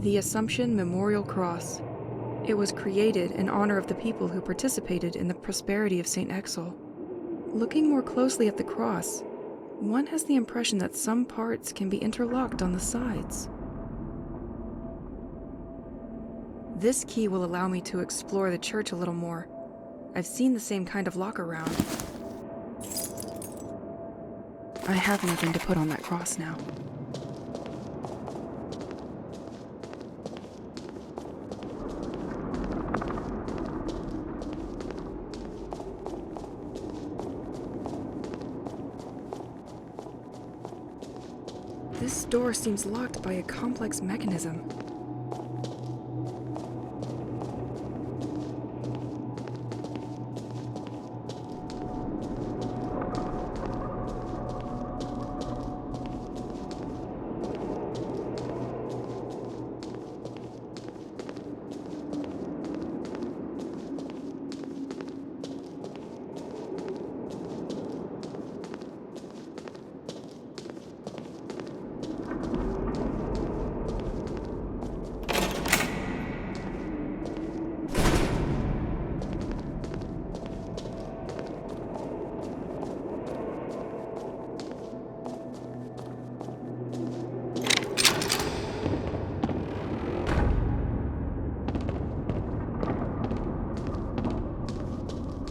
The Assumption Memorial Cross. It was created in honor of the people who participated in the prosperity of St. Exel. Looking more closely at the cross, one has the impression that some parts can be interlocked on the sides. This key will allow me to explore the church a little more. I've seen the same kind of lock around. I have nothing to put on that cross now. This door seems locked by a complex mechanism.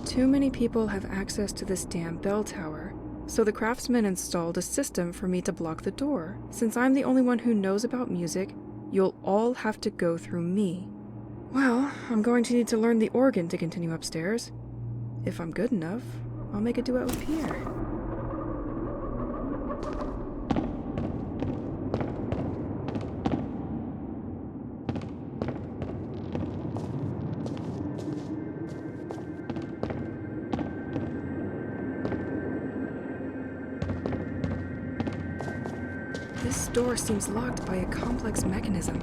Too many people have access to this damn bell tower, so the craftsman installed a system for me to block the door. Since I'm the only one who knows about music, you'll all have to go through me. Well, I'm going to need to learn the organ to continue upstairs. If I'm good enough, I'll make a duet with Pierre. This door seems locked by a complex mechanism.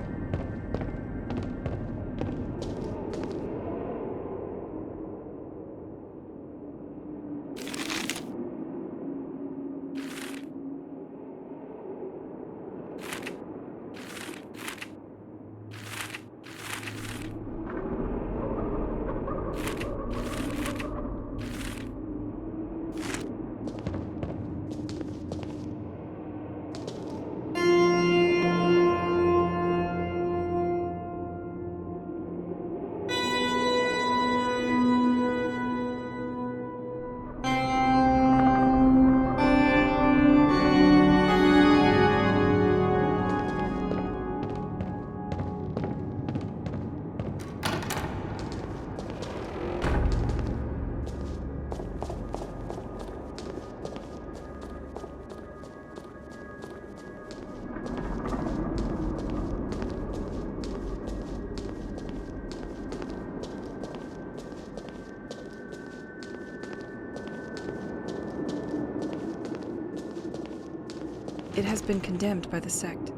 It has been condemned by the sect.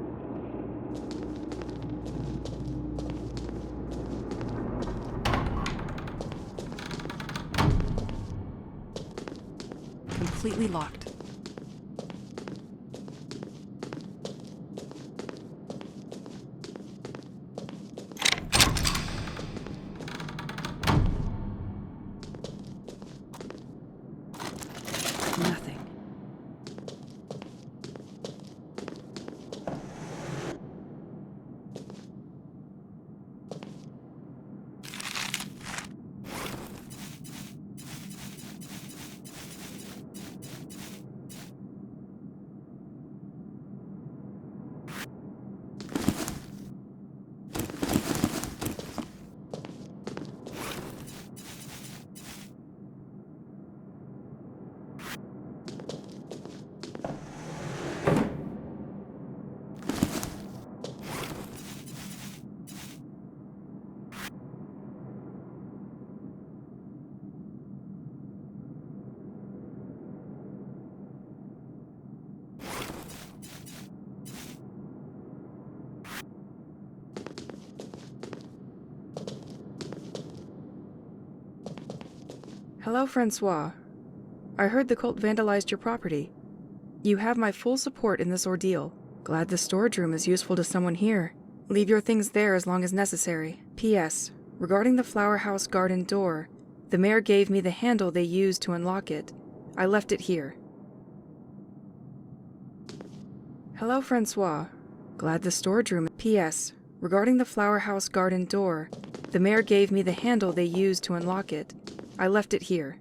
Completely locked. Nothing. Hello, Francois. I heard the cult vandalized your property. You have my full support in this ordeal. Glad the storage room is useful to someone here. Leave your things there as long as necessary. P.S. Regarding the flower house garden door, the mayor gave me the handle they used to unlock it. I left it here. Hello, Francois. Glad the storage room. P.S. Regarding the flower house garden door, the mayor gave me the handle they used to unlock it. I left it here.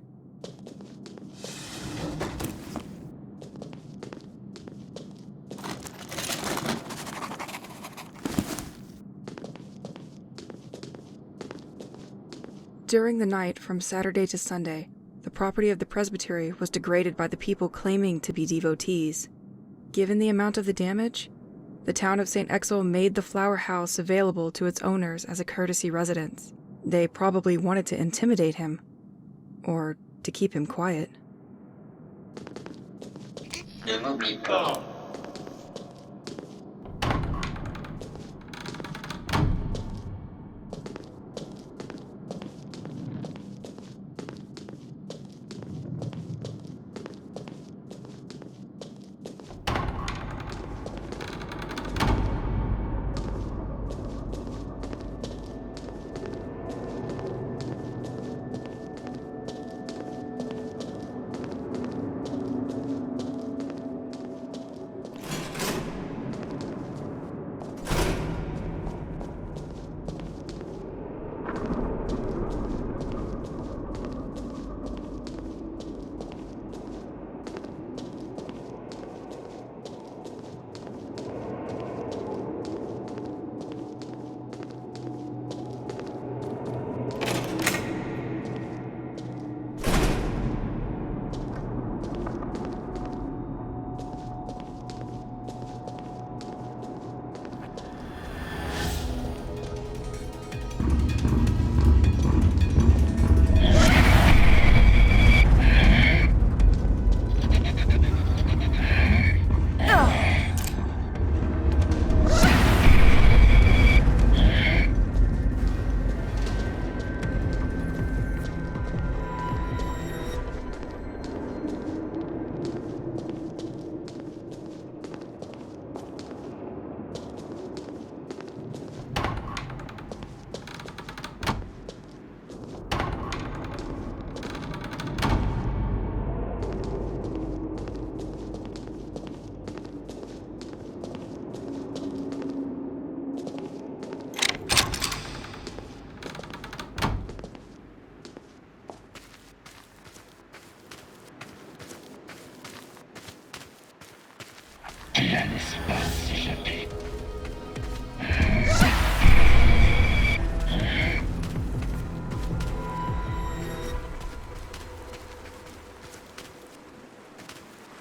During the night from Saturday to Sunday, the property of the presbytery was degraded by the people claiming to be devotees. Given the amount of the damage, the town of St. Exel made the flower house available to its owners as a courtesy residence. They probably wanted to intimidate him, or to keep him quiet.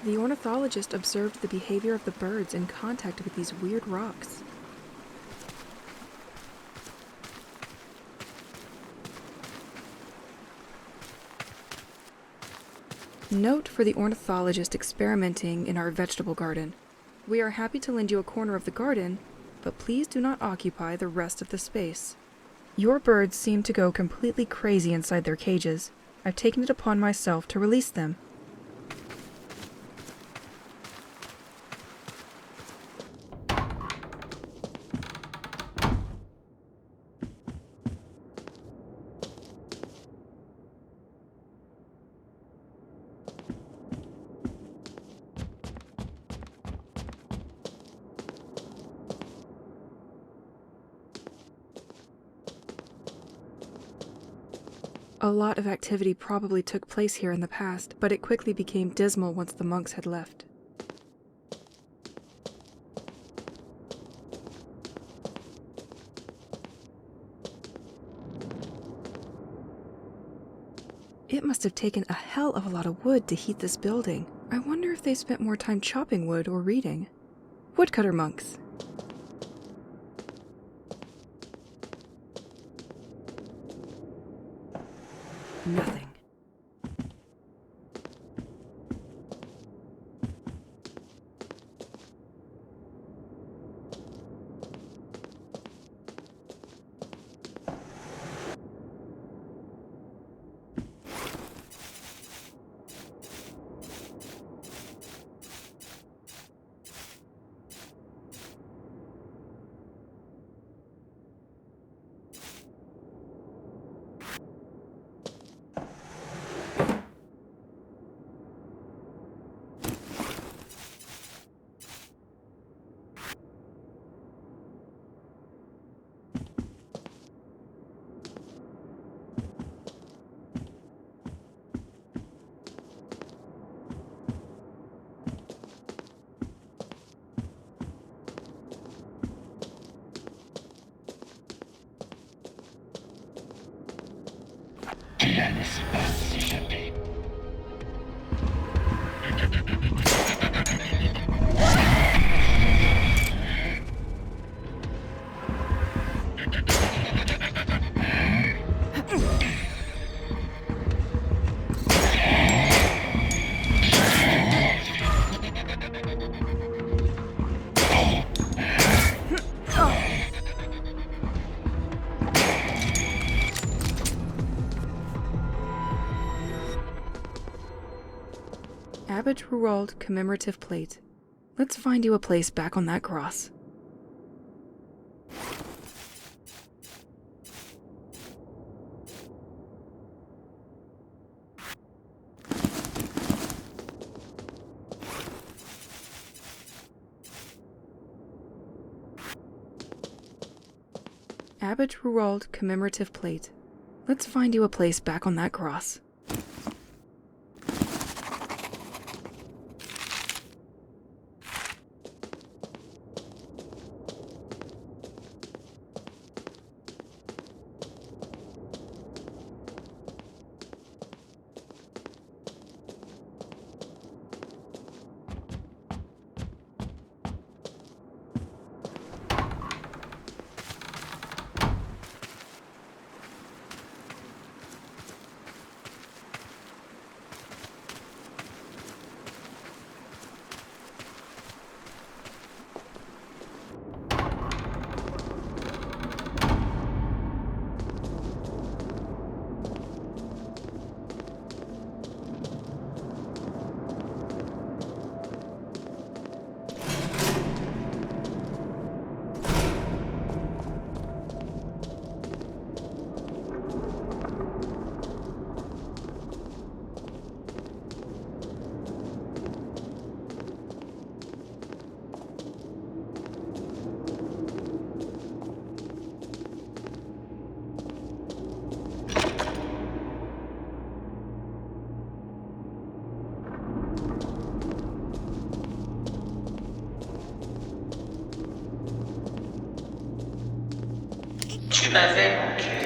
The ornithologist observed the behavior of the birds in contact with these weird rocks. Note for the ornithologist experimenting in our vegetable garden. We are happy to lend you a corner of the garden, but please do not occupy the rest of the space. Your birds seem to go completely crazy inside their cages. I've taken it upon myself to release them. A lot of activity probably took place here in the past, but it quickly became dismal once the monks had left. It must have taken a hell of a lot of wood to heat this building. I wonder if they spent more time chopping wood or reading. Woodcutter monks. Nothing. Abed-Ruwald commemorative plate. Let's find you a place back on that cross. Abed-Ruwald commemorative plate. Let's find you a place back on that cross. Tu m'avais manqué.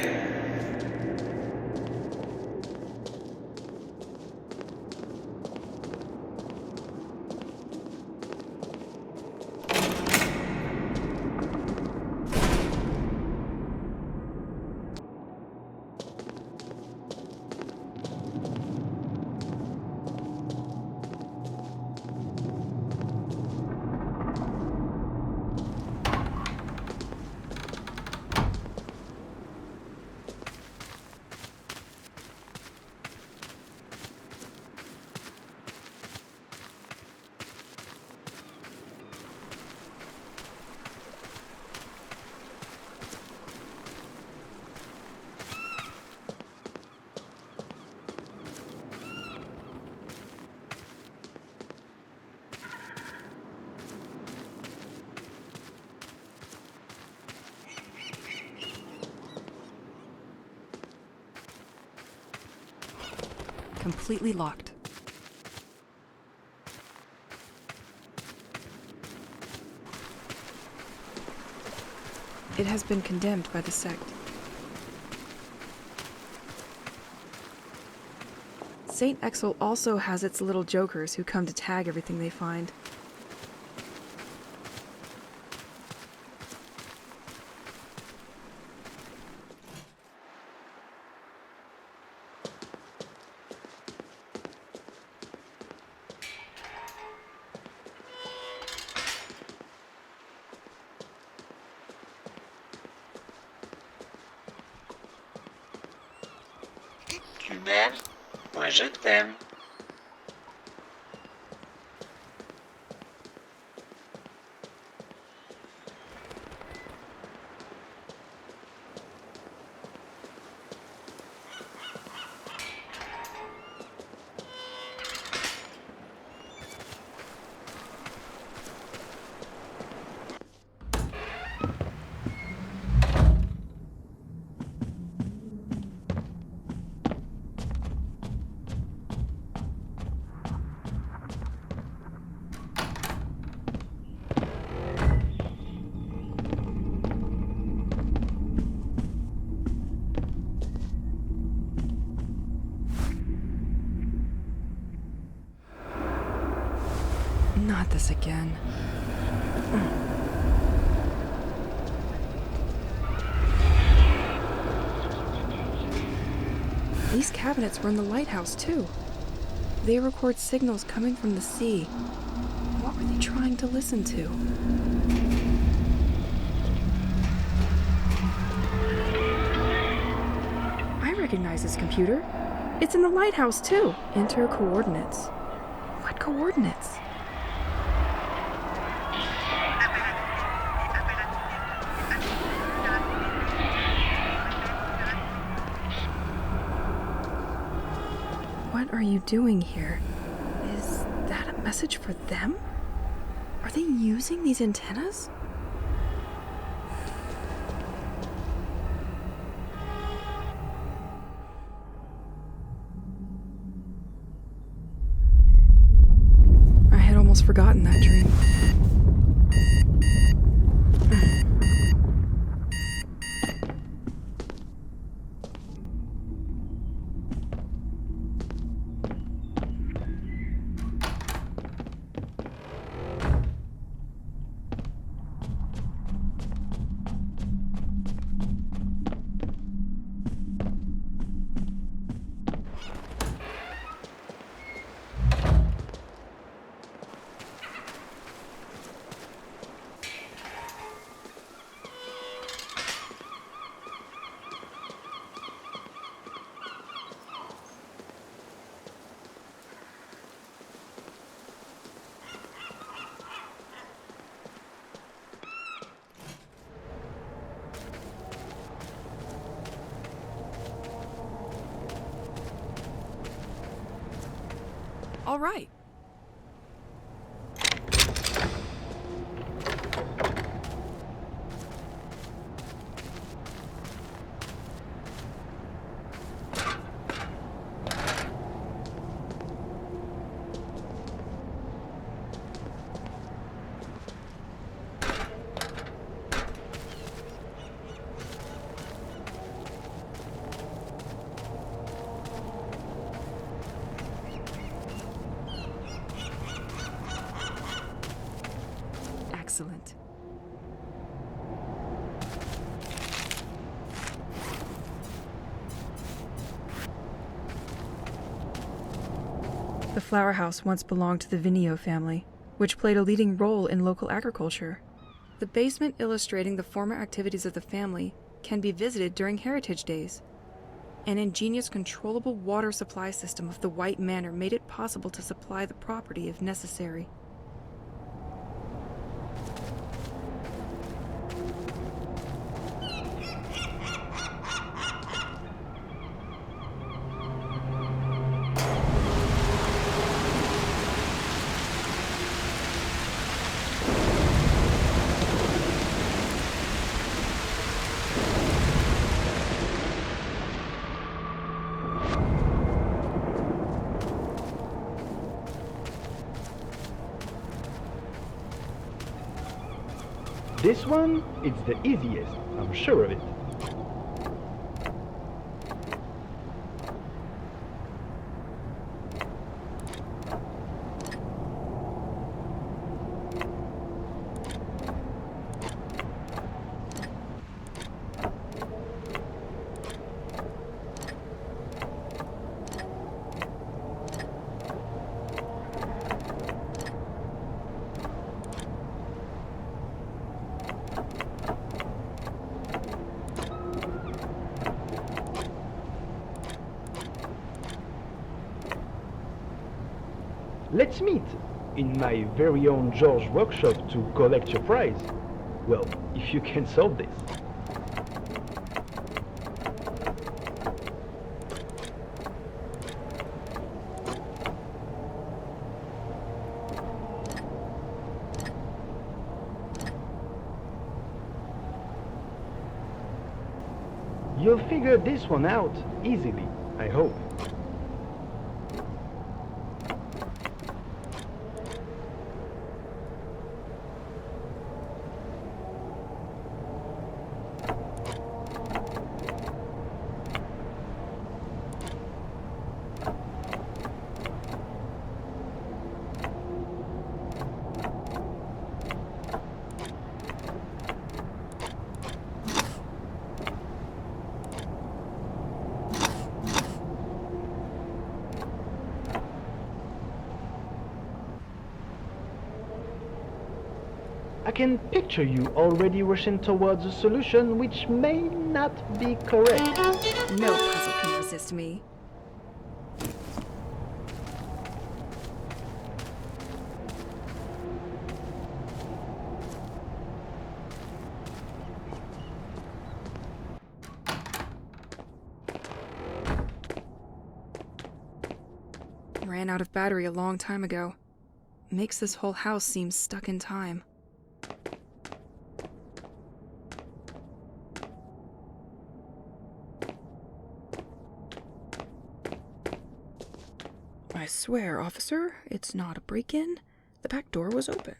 Completely locked. It has been condemned by the sect. Saint Exel also has its little jokers who come to tag everything they find. Tu m'aimes? Moi je t'aime. Not this again. These cabinets were in the lighthouse, too. They record signals coming from the sea. What were they trying to listen to? I recognize this computer. It's in the lighthouse, too. Enter coordinates. What coordinates? What are you doing here? Is that a message for them? Are they using these antennas? I had almost forgotten that dream. All right. Excellent. The flower house once belonged to the Vineyo family, which played a leading role in local agriculture. The basement illustrating the former activities of the family can be visited during Heritage Days. An ingenious controllable water supply system of the White Manor made it possible to supply the property if necessary. This one, it's the easiest, I'm sure of it. Let's meet in my very own George workshop to collect your prize. Well, if you can solve this. You'll figure this one out easily, I hope. can picture you already rushing towards a solution which may not be correct. No puzzle can resist me. Ran out of battery a long time ago. Makes this whole house seem stuck in time. I swear, officer, it's not a break-in. The back door was open.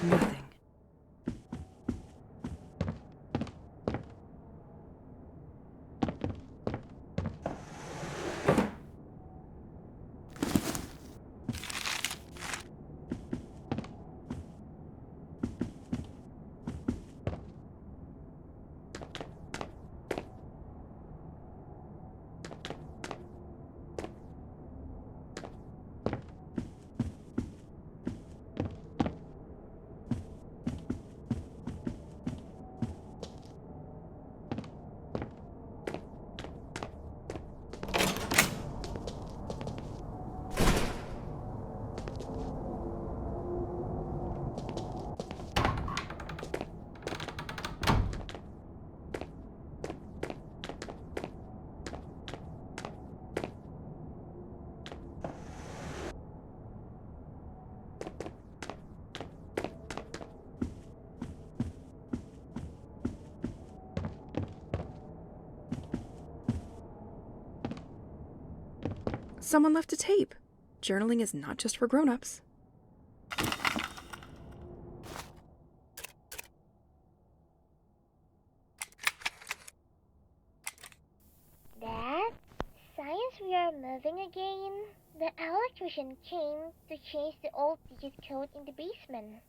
Nothing. Someone left a tape. Journaling is not just for grown-ups. Dad, science, we are moving again. The electrician came to change the old digit code in the basement.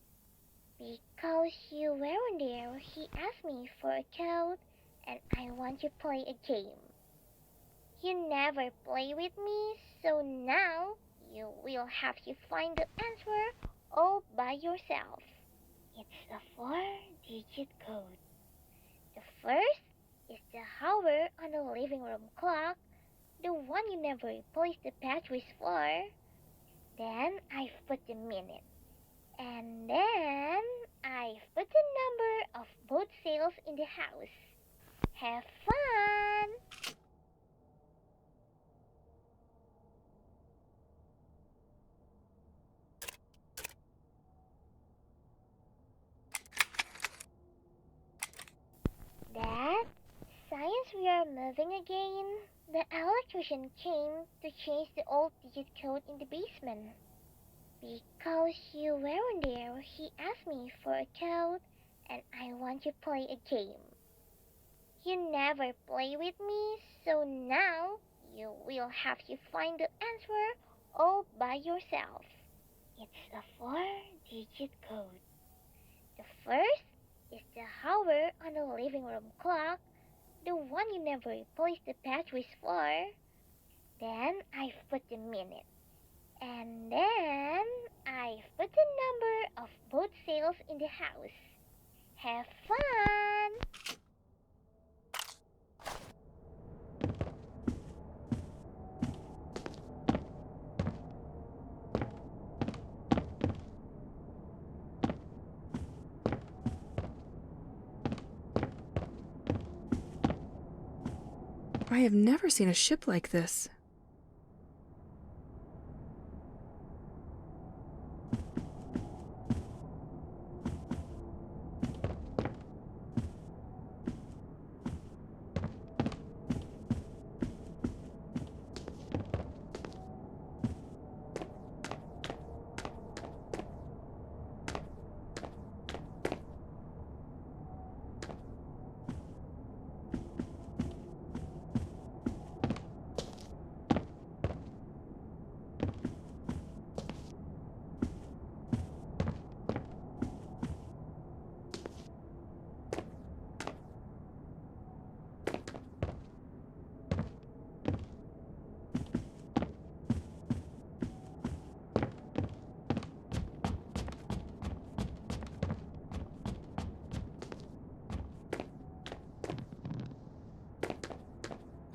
Because you weren't there, he asked me for a code, and I want to play a game. You never play with me, so now you will have to find the answer all by yourself. It's a 4-digit code. The first is the hour on the living room clock, the one you never replaced the batteries for. Then I've put the minute. And then I've put the number of boat sails in the house. Have fun! Dad, science, we are moving again. The electrician came to change the old digit code in the basement. Because you weren't there, he asked me for a code, and I want to play a game. You never play with me, so now you will have to find the answer all by yourself. It's a 4-digit code. The first is the hour on the living room clock, the one you never replaced the batteries for. Then I've put the minute. And then I've put the number of boat sails in the house. Have fun! I have never seen a ship like this.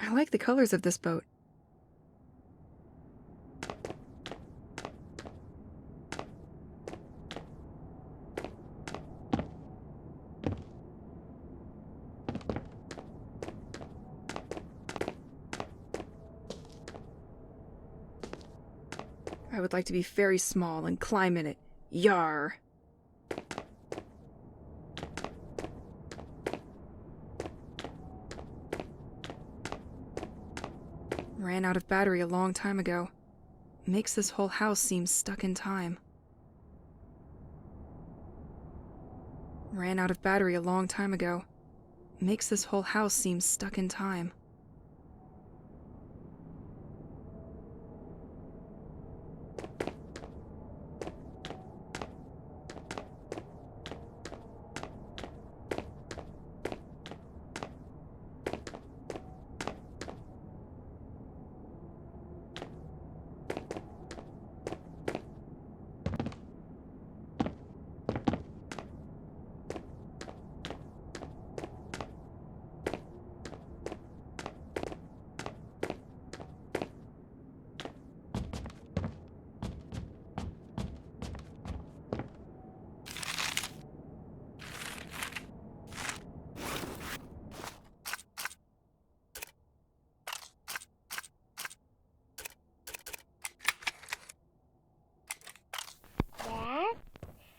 I like the colors of this boat. I would like to be very small and climb in it. Yar! Ran out of battery a long time ago. Makes this whole house seem stuck in time. Ran out of battery a long time ago. Makes this whole house seem stuck in time.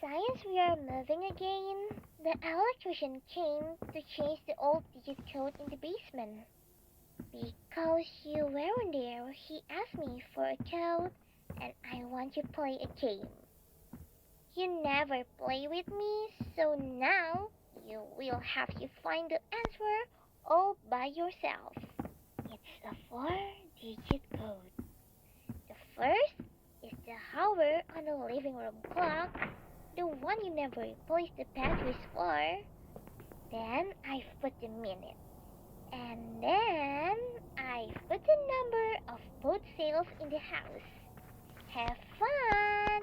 Since we are moving again, the electrician came to change the old digit code in the basement. Because you weren't there, he asked me for a code, and I want to play a game. You never play with me, so now you will have to find the answer all by yourself. It's a 4-digit code. The first is the hour on the living room clock, the one you never replaced the batteries for. Then I put the minute. And then I put the number of boat sails in the house. Have fun!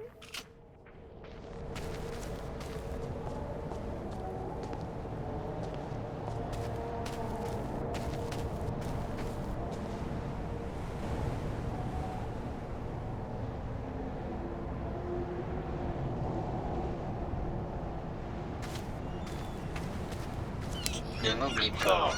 Ne m'oublie pas.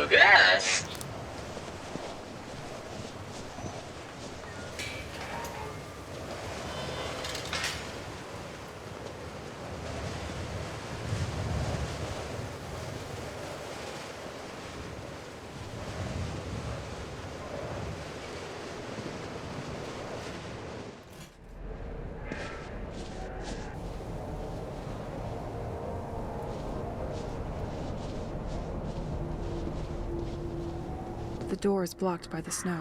Gas. The door is blocked by the snow.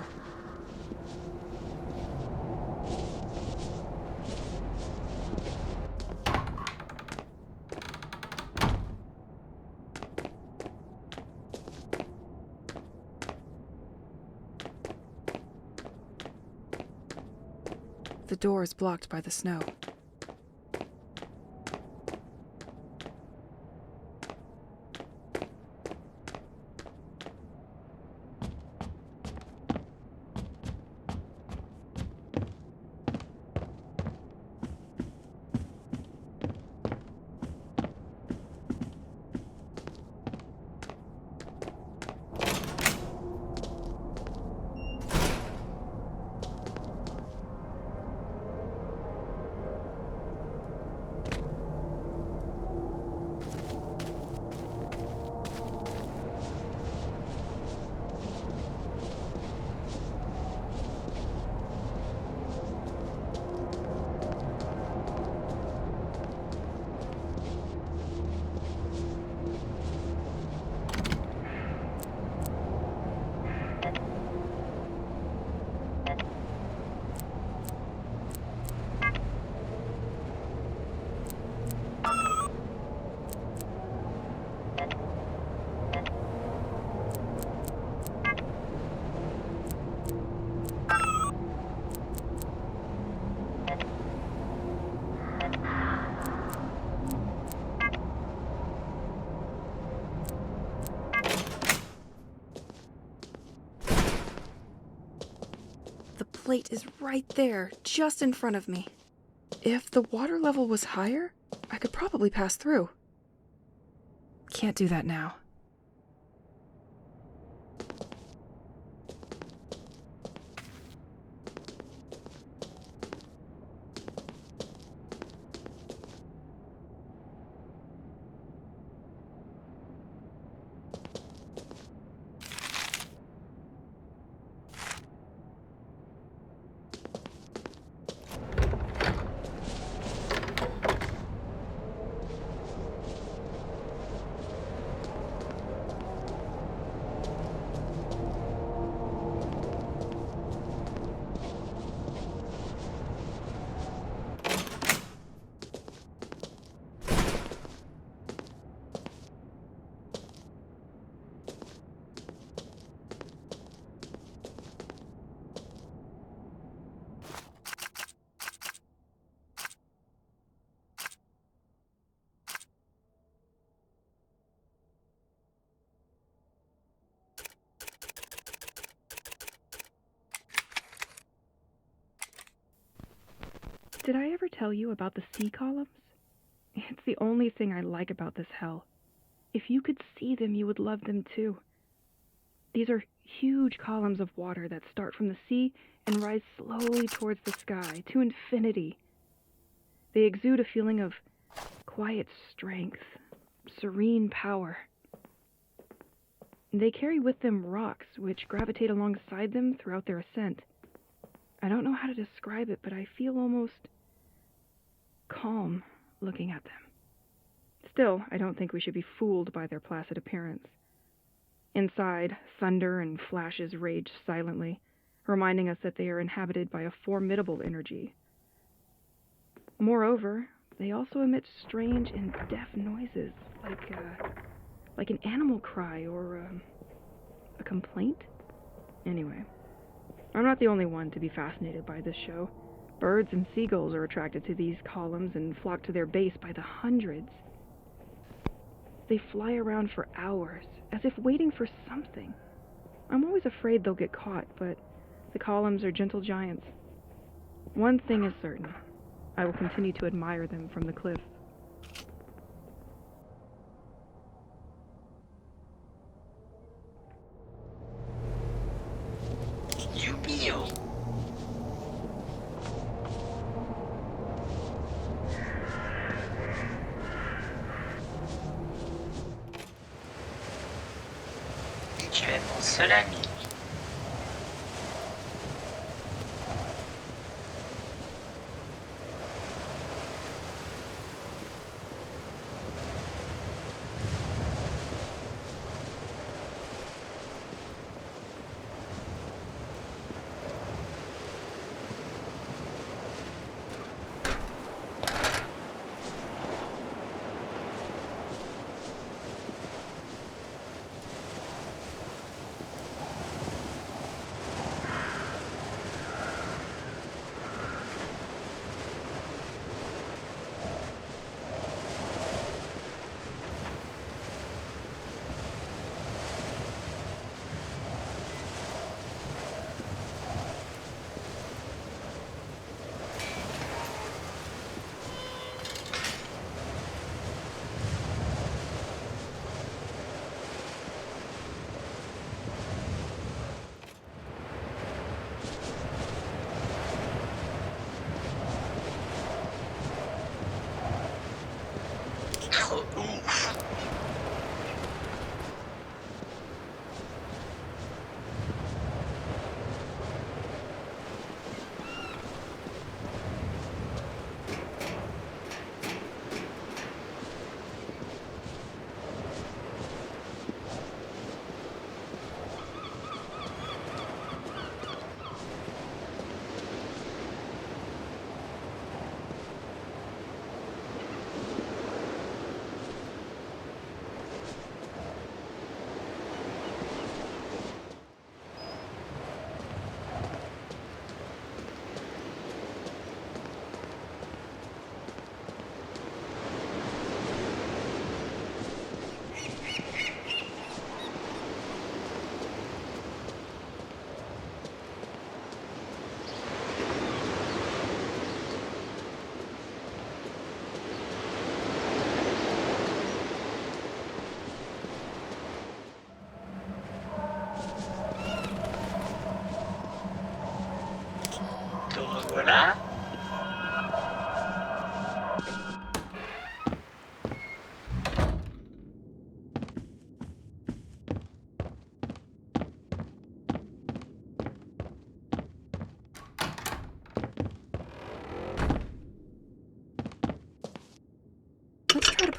The door is blocked by the snow. The plate is right there, just in front of me. If the water level was higher, I could probably pass through. Can't do that now. Did I ever tell you about the C columns? It's the only thing I like about this hell. If you could see them, you would love them too. These are huge columns of water that start from the sea and rise slowly towards the sky, to infinity. They exude a feeling of quiet strength, serene power. They carry with them rocks, which gravitate alongside them throughout their ascent. I don't know how to describe it, but I feel almost calm looking at them. Still, I don't think we should be fooled by their placid appearance. Inside, thunder and flashes rage silently, reminding us that they are inhabited by a formidable energy. Moreover, they also emit strange and deaf noises, like an animal cry or a complaint. Anyway, I'm not the only one to be fascinated by this show. Birds and seagulls are attracted to these columns and flock to their base by the hundreds. They fly around for hours, as if waiting for something. I'm always afraid they'll get caught, but the columns are gentle giants. One thing is certain. I will continue to admire them from the cliff. Yubio. Submarine.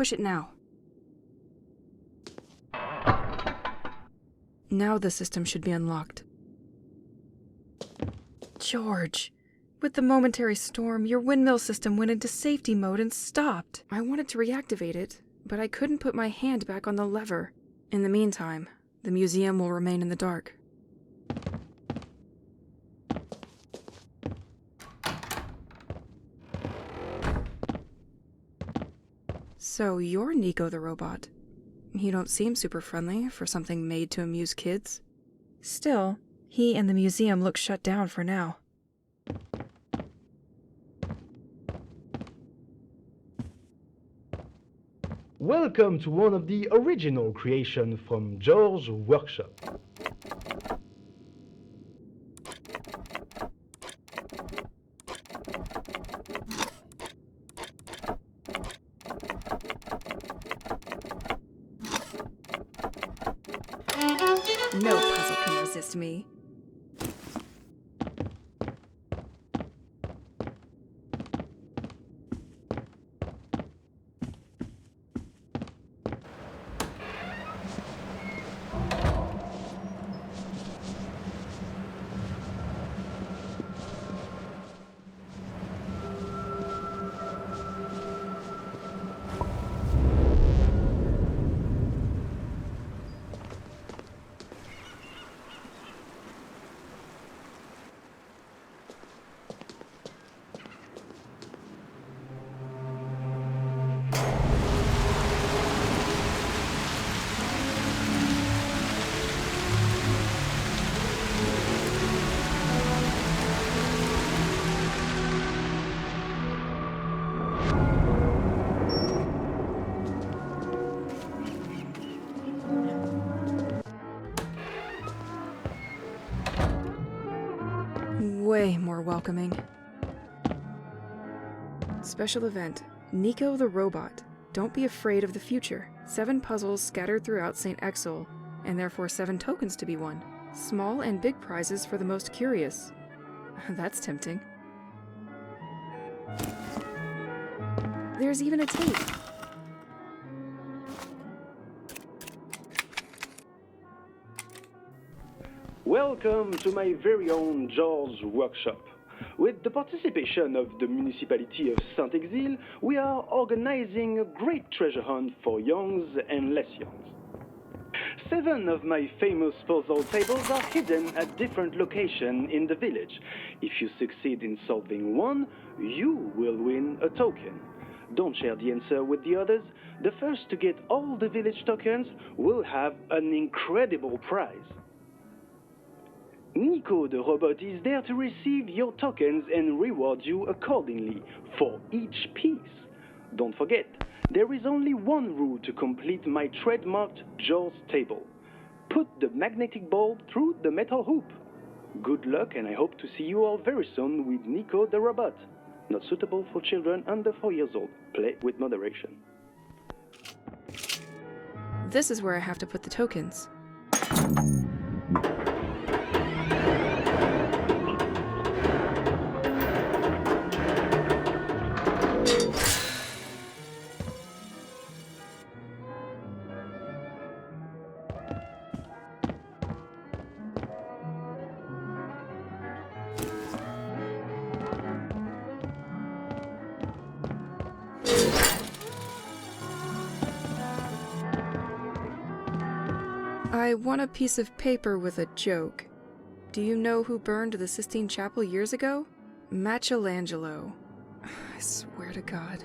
Push it now. Now the system should be unlocked. George, with the momentary storm, your windmill system went into safety mode and stopped. I wanted to reactivate it, but I couldn't put my hand back on the lever. In the meantime, the museum will remain in the dark. So you're Nico the robot. You don't seem super friendly for something made to amuse kids. Still, he and the museum look shut down for now. Welcome to one of the original creations from George's workshop. No puzzle can resist me. Way more welcoming. Special event. Nico the robot. Don't be afraid of the future. 7 puzzles scattered throughout St. Exel, and therefore 7 tokens to be won. Small and big prizes for the most curious. That's tempting. There's even a tape. Welcome to my very own George's workshop. With the participation of the municipality of Saint-Exil, we are organizing a great treasure hunt for youngs and less youngs. 7 of my famous puzzle tables are hidden at different locations in the village. If you succeed in solving one, you will win a token. Don't share the answer with the others. The first to get all the village tokens will have an incredible prize. Nico the robot is there to receive your tokens and reward you accordingly for each piece. Don't forget, there is only one rule to complete my trademarked Jaws table. Put the magnetic bulb through the metal hoop. Good luck, and I hope to see you all very soon with Nico the robot. Not suitable for children under 4 years old. Play with moderation. This is where I have to put the tokens. I want a piece of paper with a joke. Do you know who burned the Sistine Chapel years ago? Michelangelo. I swear to God.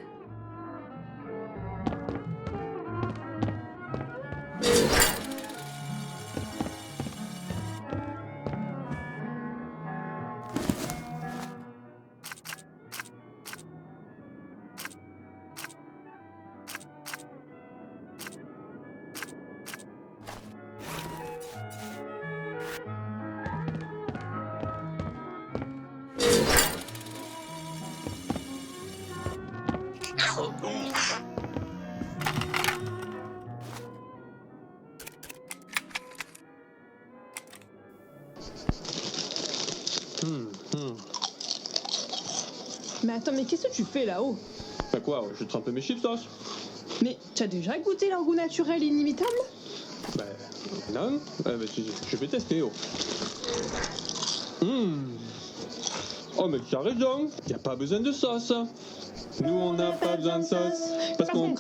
Mais attends, mais qu'est-ce que tu fais là-haut? Bah quoi, je trempe mes chips, ça? Mais tu as déjà goûté leur goût naturel et inimitable? Bah, non. Je vais tester, oh. Oh, mais tu as raison. Y a pas besoin de sauce. Nous, on n'a pas besoin de sauce. Parce qu'on...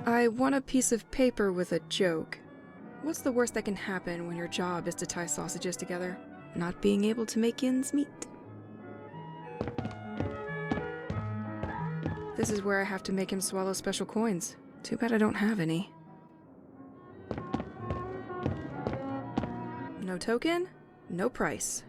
I want a piece of paper with a joke. What's the worst that can happen when your job is to tie sausages together? Not being able to make ends meet. This is where I have to make him swallow special coins. Too bad I don't have any. No token, no price.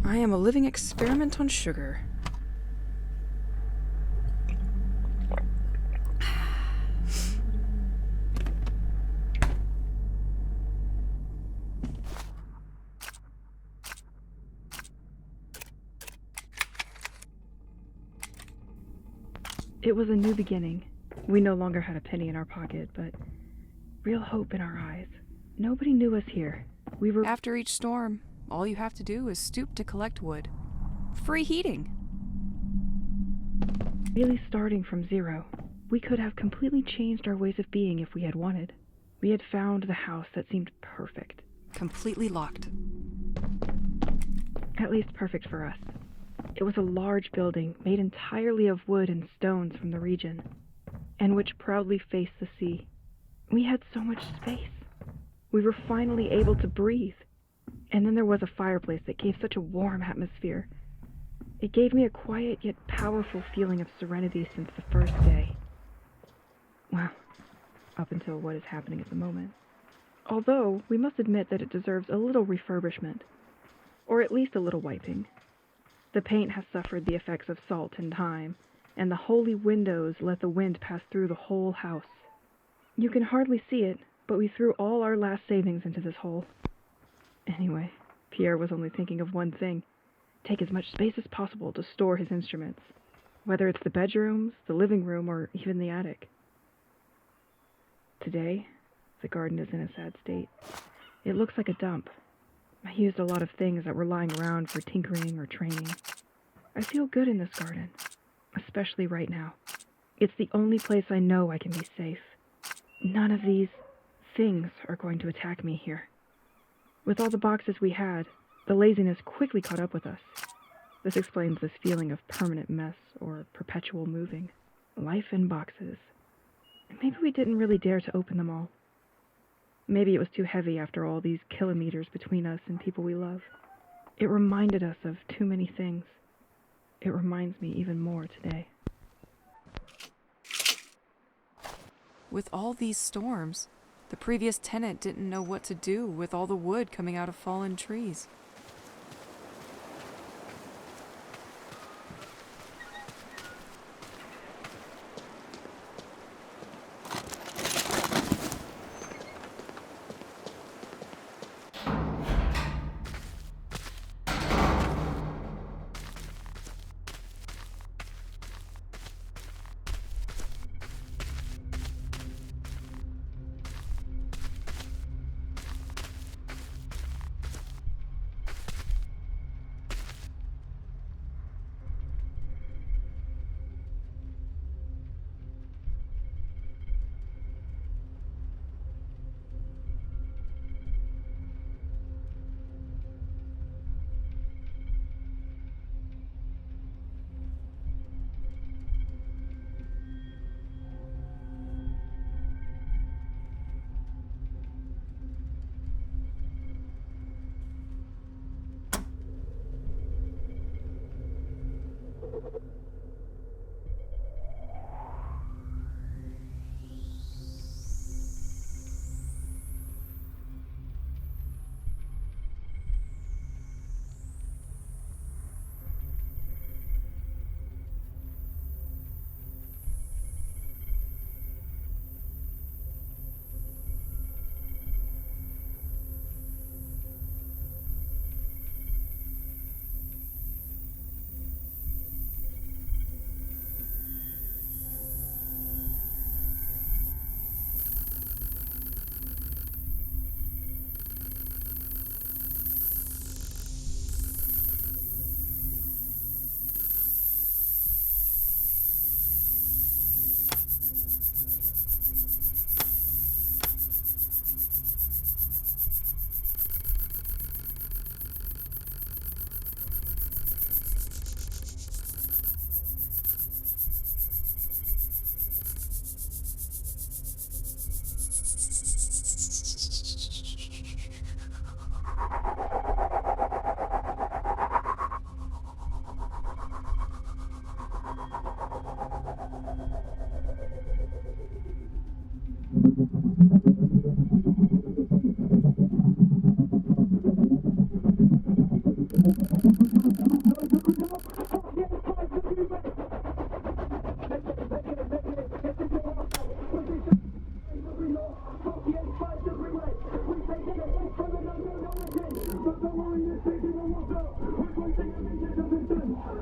I am a living experiment on sugar. It was a new beginning. We no longer had a penny in our pocket, but real hope in our eyes. Nobody knew us here. We were... After each storm, all you have to do is stoop to collect wood. Free heating. Really starting from zero. We could have completely changed our ways of being if we had wanted. We had found the house that seemed perfect. Completely locked. At least perfect for us. It was a large building made entirely of wood and stones from the region, and which proudly faced the sea. We had so much space. We were finally able to breathe. And then there was a fireplace that gave such a warm atmosphere. It gave me a quiet yet powerful feeling of serenity since the first day. Well, up until what is happening at the moment. Although, we must admit that it deserves a little refurbishment. Or at least a little wiping. The paint has suffered the effects of salt and time, and the holy windows let the wind pass through the whole house. You can hardly see it, but we threw all our last savings into this hole. Anyway, Pierre was only thinking of one thing: take as much space as possible to store his instruments, whether it's the bedrooms, the living room, or even the attic. Today, the garden is in a sad state. It looks like a dump. I used a lot of things that were lying around for tinkering or training. I feel good in this garden, especially right now. It's the only place I know I can be safe. None of these things are going to attack me here. With all the boxes we had, the laziness quickly caught up with us. This explains this feeling of permanent mess or perpetual moving. Life in boxes. Maybe we didn't really dare to open them all. Maybe it was too heavy after all these kilometers between us and people we love. It reminded us of too many things. It reminds me even more today. With all these storms, the previous tenant didn't know what to do with all the wood coming out of fallen trees.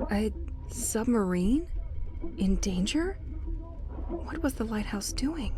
A submarine? In danger? What was the lighthouse doing?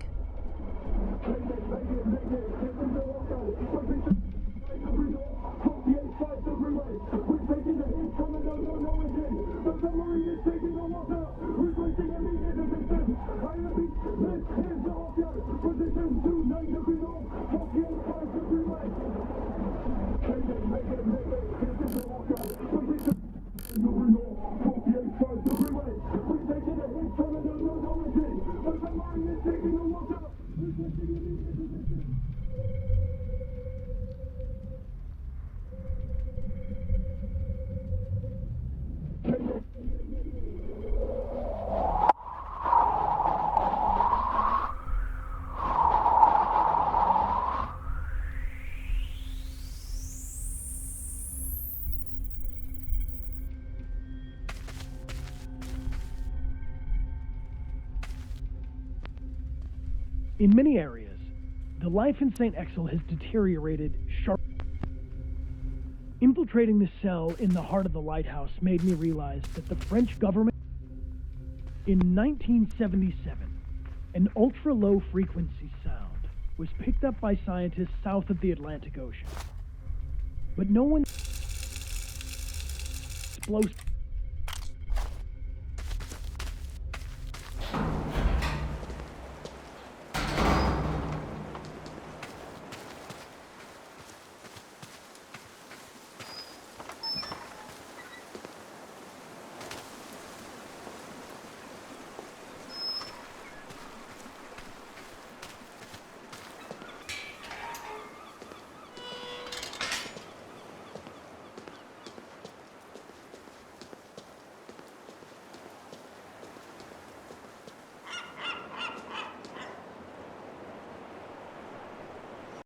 In many areas, the life in St. Exel has deteriorated sharply. Infiltrating the cell in the heart of the lighthouse made me realize that the French government... In 1977, an ultra-low frequency sound was picked up by scientists south of the Atlantic Ocean. But no one... Explosive.